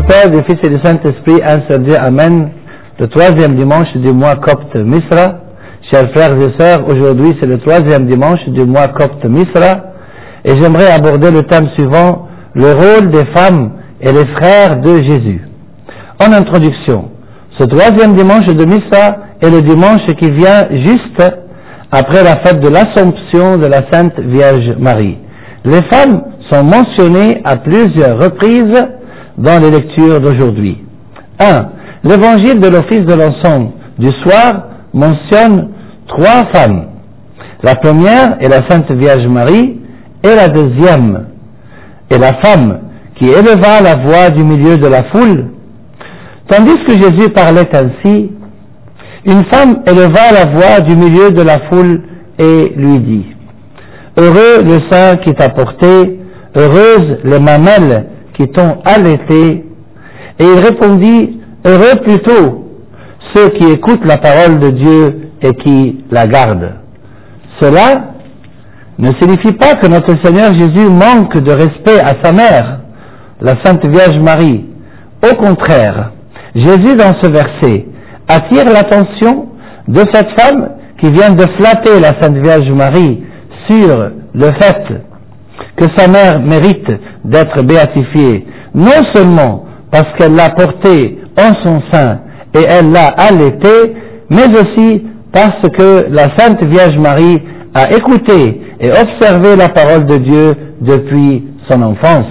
Père, du Fils et du Saint-Esprit, un seul Dieu, Amen. Le troisième dimanche du mois copte Misra. Chers frères et sœurs, aujourd'hui c'est le troisième dimanche du mois copte Misra. Et j'aimerais aborder le thème suivant, le rôle des femmes et les frères de Jésus. En introduction, ce troisième dimanche de Misra est le dimanche qui vient juste après la fête de l'Assomption de la Sainte Vierge Marie. Les femmes sont mentionnées à plusieurs reprises dans les lectures d'aujourd'hui. 1. L'évangile de l'office de l'encens du soir mentionne 3 femmes. La première est la Sainte Vierge Marie et la deuxième est la femme qui éleva la voix du milieu de la foule. Tandis que Jésus parlait ainsi, une femme éleva la voix du milieu de la foule et lui dit: Heureux le sein qui t'a porté, heureuses les mamelles qui t'ont allaité. Et il répondit: Heureux plutôt ceux qui écoutent la parole de Dieu et qui la gardent. Cela ne signifie pas que notre Seigneur Jésus manque de respect à sa mère, la Sainte Vierge Marie. Au contraire, Jésus dans ce verset attire l'attention de cette femme qui vient de flatter la Sainte Vierge Marie sur le fait que sa mère mérite d'être béatifiée, non seulement parce qu'elle l'a portée en son sein et elle l'a allaitée, mais aussi parce que la Sainte Vierge Marie a écouté et observé la parole de Dieu depuis son enfance.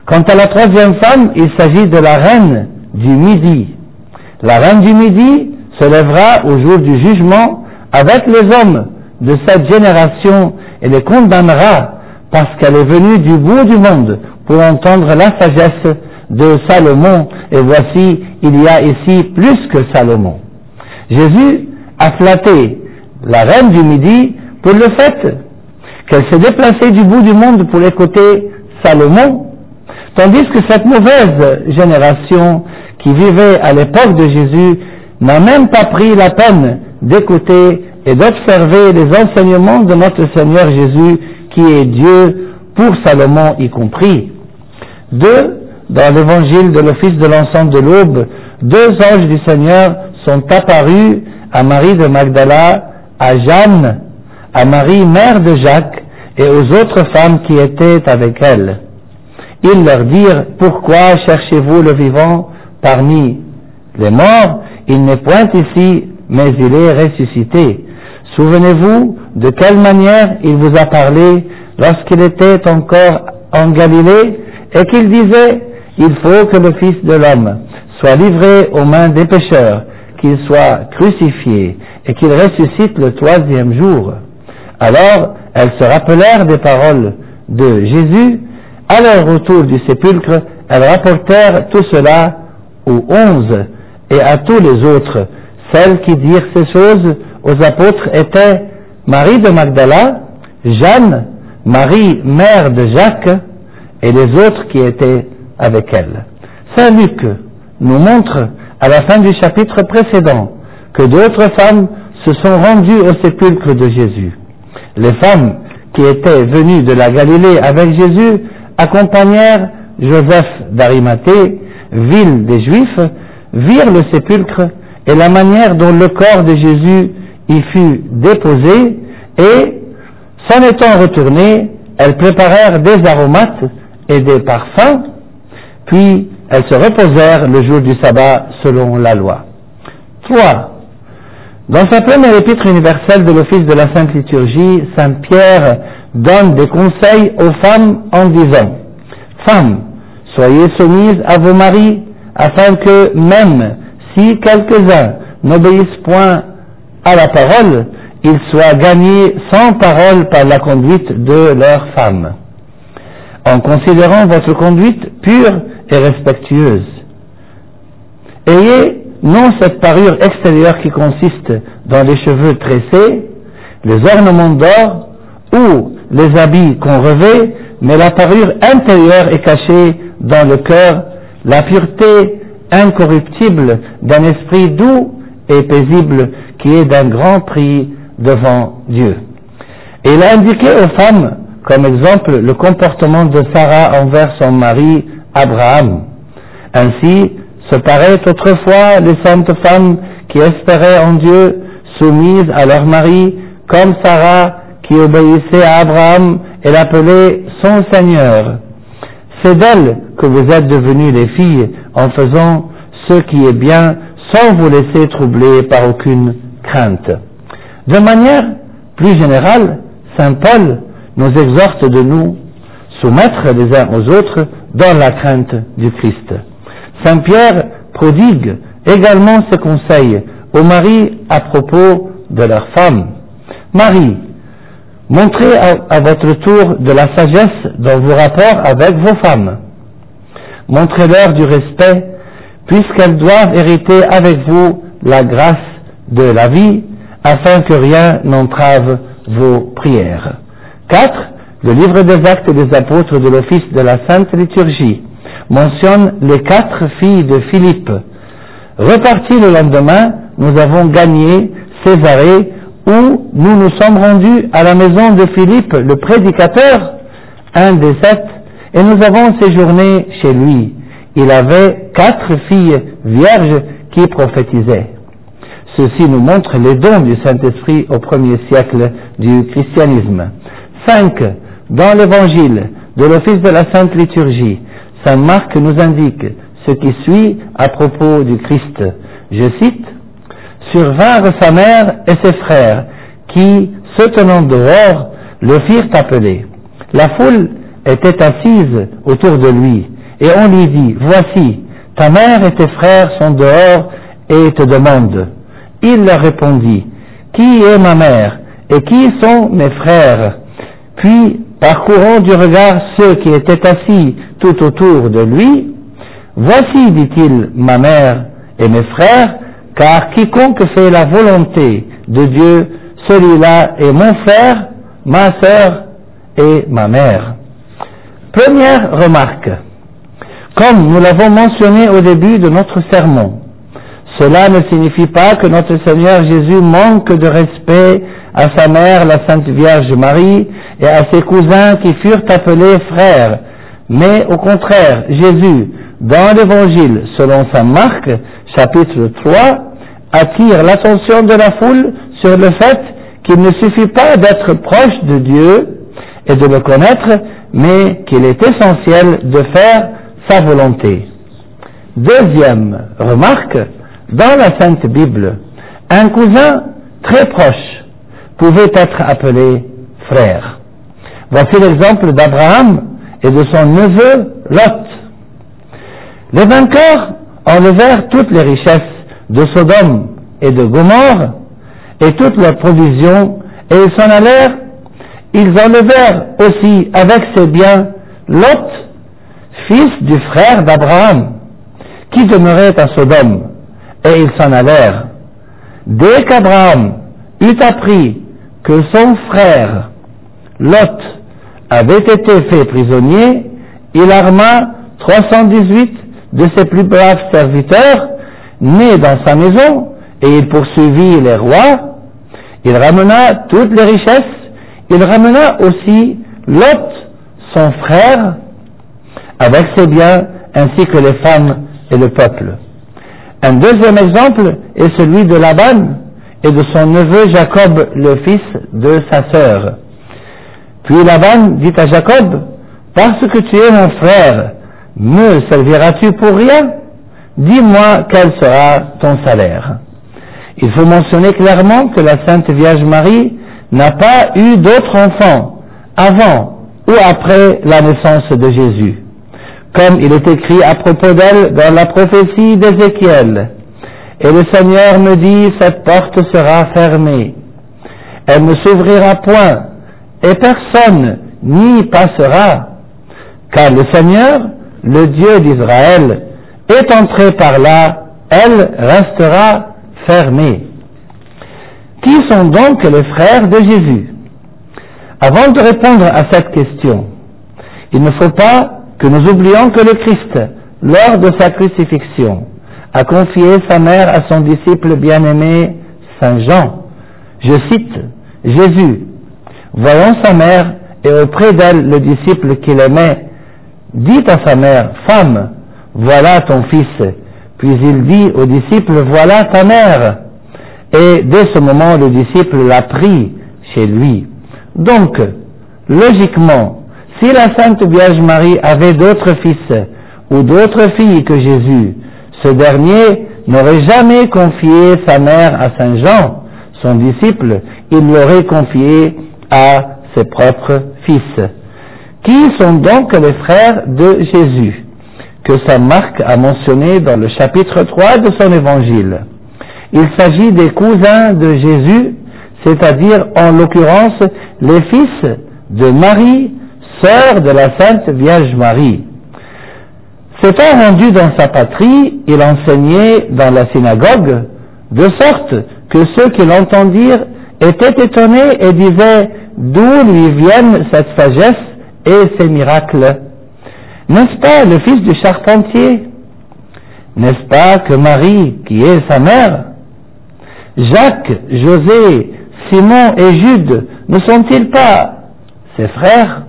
Quant à la troisième femme, il s'agit de la reine du Midi. La reine du Midi se lèvera au jour du jugement avec les hommes de cette génération et les condamnera parce qu'elle est venue du bout du monde pour entendre la sagesse de Salomon, et voici, il y a ici plus que Salomon. Jésus a flatté la reine du Midi pour le fait qu'elle s'est déplacée du bout du monde pour écouter Salomon, tandis que cette mauvaise génération qui vivait à l'époque de Jésus n'a même pas pris la peine d'écouter et d'observer les enseignements de notre Seigneur Jésus, qui est Dieu, pour Salomon y compris. 2. Dans l'évangile de l'office de l'encens de l'aube, 2 anges du Seigneur sont apparus à Marie de Magdala, à Jeanne, à Marie, mère de Jacques, et aux autres femmes qui étaient avec elle. Ils leur dirent: Pourquoi cherchez-vous le vivant parmi les morts? Il n'est point ici, mais il est ressuscité. Souvenez-vous de quelle manière il vous a parlé lorsqu'il était encore en Galilée et qu'il disait: Il faut que le Fils de l'homme soit livré aux mains des pécheurs, qu'il soit crucifié et qu'il ressuscite le 3e jour. Alors elles se rappelèrent des paroles de Jésus. À leur retour du sépulcre, elles rapportèrent tout cela aux 11 et à tous les autres. Celles qui dirent ces choses aux apôtres étaient Marie de Magdala, Jeanne, Marie, mère de Jacques, et les autres qui étaient avec elle. Saint Luc nous montre à la fin du chapitre précédent que d'autres femmes se sont rendues au sépulcre de Jésus. Les femmes qui étaient venues de la Galilée avec Jésus accompagnèrent Joseph d'Arimathée, ville des Juifs, virent le sépulcre et la manière dont le corps de Jésus y fut déposé, et, s'en étant retournées, elles préparèrent des aromates et des parfums, puis elles se reposèrent le jour du sabbat selon la loi. 3. Dans sa première épître universelle de l'office de la Sainte Liturgie, Saint Pierre donne des conseils aux femmes en disant: Femmes, soyez soumises à vos maris, afin que, même si quelques-uns n'obéissent point à la parole, ils soient gagnés sans parole par la conduite de leurs femmes, en considérant votre conduite pure et respectueuse. Ayez non cette parure extérieure qui consiste dans les cheveux tressés, les ornements d'or ou les habits qu'on revêt, mais la parure intérieure est cachée dans le cœur, la pureté incorruptible d'un esprit doux et paisible qui est d'un grand prix devant Dieu. Et il a indiqué aux femmes comme exemple le comportement de Sarah envers son mari Abraham. Ainsi se paraît autrefois les saintes femmes qui espéraient en Dieu, soumises à leur mari, comme Sarah qui obéissait à Abraham et l'appelait son Seigneur. C'est d'elle que vous êtes devenues les filles en faisant ce qui est bien sans vous laisser troubler par aucune crainte. De manière plus générale, saint Paul nous exhorte de nous soumettre les uns aux autres dans la crainte du Christ. Saint Pierre prodigue également ce conseil aux maris à propos de leurs femmes. Marie, montrez à votre tour de la sagesse dans vos rapports avec vos femmes. Montrez-leur du respect, puisqu'elles doivent hériter avec vous la grâce de la vie, afin que rien n'entrave vos prières. 4. Le livre des Actes des Apôtres de l'Office de la Sainte Liturgie mentionne les 4 filles de Philippe. Repartis le lendemain, nous avons gagné Césarée, où nous nous sommes rendus à la maison de Philippe, le prédicateur, un des 7, et nous avons séjourné chez lui. Il avait 4 filles vierges qui prophétisaient. Ceci nous montre les dons du Saint-Esprit au 1er siècle du christianisme. 5. Dans l'évangile de l'Office de la Sainte Liturgie, saint Marc nous indique ce qui suit à propos du Christ. Je cite: Survinrent sa mère et ses frères, qui, se tenant dehors, le firent appeler. La foule était assise autour de lui, et on lui dit: Voici, ta mère et tes frères sont dehors et te demandent. Il leur répondit: Qui est ma mère et qui sont mes frères? Puis, parcourant du regard ceux qui étaient assis tout autour de lui, Voici, dit-il, ma mère et mes frères, car quiconque fait la volonté de Dieu, celui-là est mon frère, ma sœur et ma mère. Première remarque. Comme nous l'avons mentionné au début de notre sermon, cela ne signifie pas que notre Seigneur Jésus manque de respect à sa mère, la Sainte Vierge Marie, et à ses cousins qui furent appelés frères, mais au contraire, Jésus, dans l'Évangile selon saint Marc, chapitre 3, attire l'attention de la foule sur le fait qu'il ne suffit pas d'être proche de Dieu et de le connaître, mais qu'il est essentiel de faire sa volonté. Deuxième remarque, dans la Sainte Bible, un cousin très proche pouvait être appelé frère. Voici l'exemple d'Abraham et de son neveu Lot. Les vainqueurs enlevèrent toutes les richesses de Sodome et de Gomorrhe et toutes leurs provisions, et ils s'en allèrent. Ils enlevèrent aussi avec ses biens Lot, fils du frère d'Abraham, qui demeurait à Sodome, et ils s'en allèrent. Dès qu'Abraham eut appris que son frère Lot avait été fait prisonnier, il arma 318 de ses plus braves serviteurs, nés dans sa maison, et il poursuivit les rois. Il ramena toutes les richesses, il ramena aussi Lot, son frère, avec ses biens, ainsi que les femmes et le peuple. Un deuxième exemple est celui de Laban et de son neveu Jacob, le fils de sa sœur. Puis Laban dit à Jacob: Parce que tu es mon frère, me serviras-tu pour rien? Dis-moi quel sera ton salaire. Il faut mentionner clairement que la Sainte Vierge Marie n'a pas eu d'autres enfants avant ou après la naissance de Jésus. Comme il est écrit à propos d'elle dans la prophétie d'Ézéchiel: Et le Seigneur me dit, cette porte sera fermée, elle ne s'ouvrira point, et personne n'y passera, car le Seigneur, le Dieu d'Israël, est entré par là, elle restera fermée. Qui sont donc les frères de Jésus? Avant de répondre à cette question, il ne faut pas que nous oublions que le Christ, lors de sa crucifixion, a confié sa mère à son disciple bien-aimé, Saint Jean. Je cite: Jésus, voyant sa mère et auprès d'elle le disciple qu'il aimait, dit à sa mère: Femme, voilà ton fils. Puis il dit aux disciples, voilà ta mère. Et dès ce moment, le disciple l'a pris chez lui. Donc, logiquement, si la Sainte Vierge Marie avait d'autres fils ou d'autres filles que Jésus, ce dernier n'aurait jamais confié sa mère à Saint Jean, son disciple, il l'aurait confié à ses propres fils. Qui sont donc les frères de Jésus, que saint Marc a mentionné dans le chapitre 3 de son évangile? Il s'agit des cousins de Jésus, c'est-à-dire en l'occurrence les fils de Marie, sœur de la Sainte Vierge Marie. S'étant rendu dans sa patrie, il enseignait dans la synagogue, de sorte que ceux qui l'entendirent étaient étonnés et disaient « D'où lui viennent cette sagesse et ces miracles? N'est-ce pas le fils du charpentier? N'est-ce pas que Marie, qui est sa mère, Jacques, José, Simon et Jude ne sont-ils pas ses frères?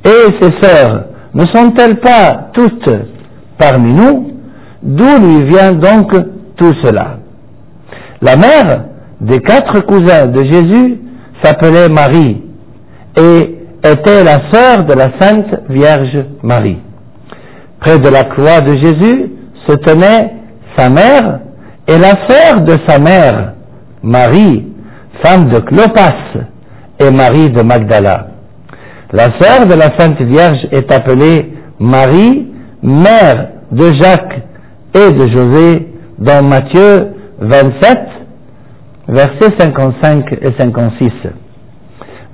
Et ses sœurs ne sont-elles pas toutes parmi nous? D'où lui vient donc tout cela? » La mère des 4 cousins de Jésus s'appelait Marie et était la sœur de la Sainte Vierge Marie. Près de la croix de Jésus se tenait sa mère et la sœur de sa mère, Marie, femme de Clopas, et Marie de Magdala. La sœur de la Sainte Vierge est appelée Marie, mère de Jacques et de José, dans Matthieu 27, versets 55 et 56.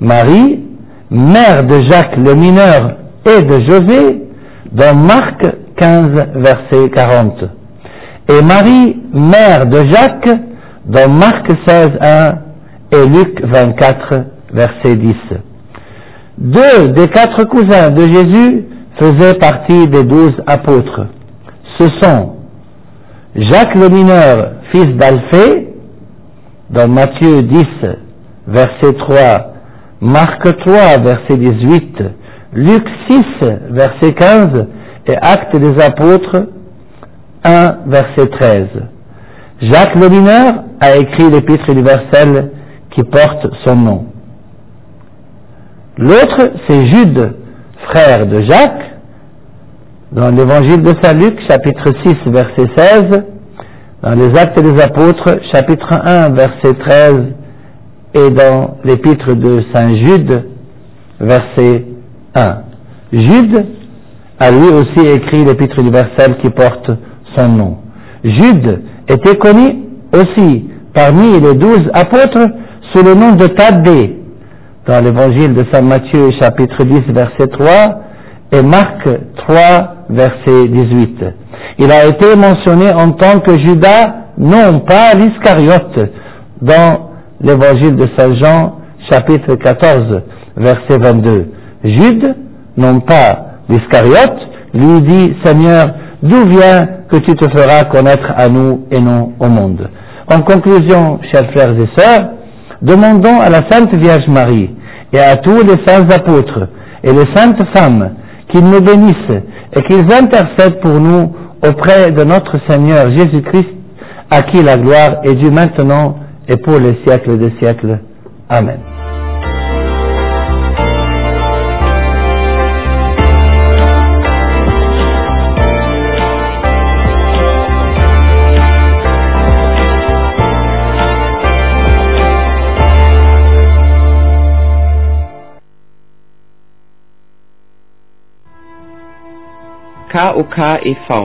Marie, mère de Jacques le mineur et de José, dans Marc 15, verset 40. Et Marie, mère de Jacques, dans Marc 16, 1 et Luc 24, verset 10. 2 des 4 cousins de Jésus faisaient partie des 12 apôtres. Ce sont Jacques le mineur, fils d'Alphée, dans Matthieu 10, verset 3, Marc 3, verset 18, Luc 6, verset 15, et Actes des apôtres 1, verset 13. Jacques le mineur a écrit l'épître universelle qui porte son nom. L'autre, c'est Jude, frère de Jacques, dans l'évangile de Saint Luc, chapitre 6, verset 16, dans les Actes des apôtres, chapitre 1, verset 13, et dans l'épître de Saint Jude, verset 1. Jude a lui aussi écrit l'épître universelle qui porte son nom. Jude était connu aussi parmi les 12 apôtres sous le nom de Thaddée, dans l'évangile de Saint Matthieu, chapitre 10, verset 3, et Marc 3, verset 18. Il a été mentionné en tant que Judas, non pas l'Iscariote, dans l'évangile de Saint Jean, chapitre 14, verset 22. Jude, non pas l'Iscariote, lui dit, Seigneur, d'où vient que tu te feras connaître à nous et non au monde? En conclusion, chers frères et sœurs, demandons à la Sainte Vierge Marie et à tous les saints apôtres et les saintes femmes qu'ils nous bénissent et qu'ils intercèdent pour nous auprès de notre Seigneur Jésus-Christ, à qui la gloire est due maintenant et pour les siècles des siècles. Amen. K.O.K. e.V.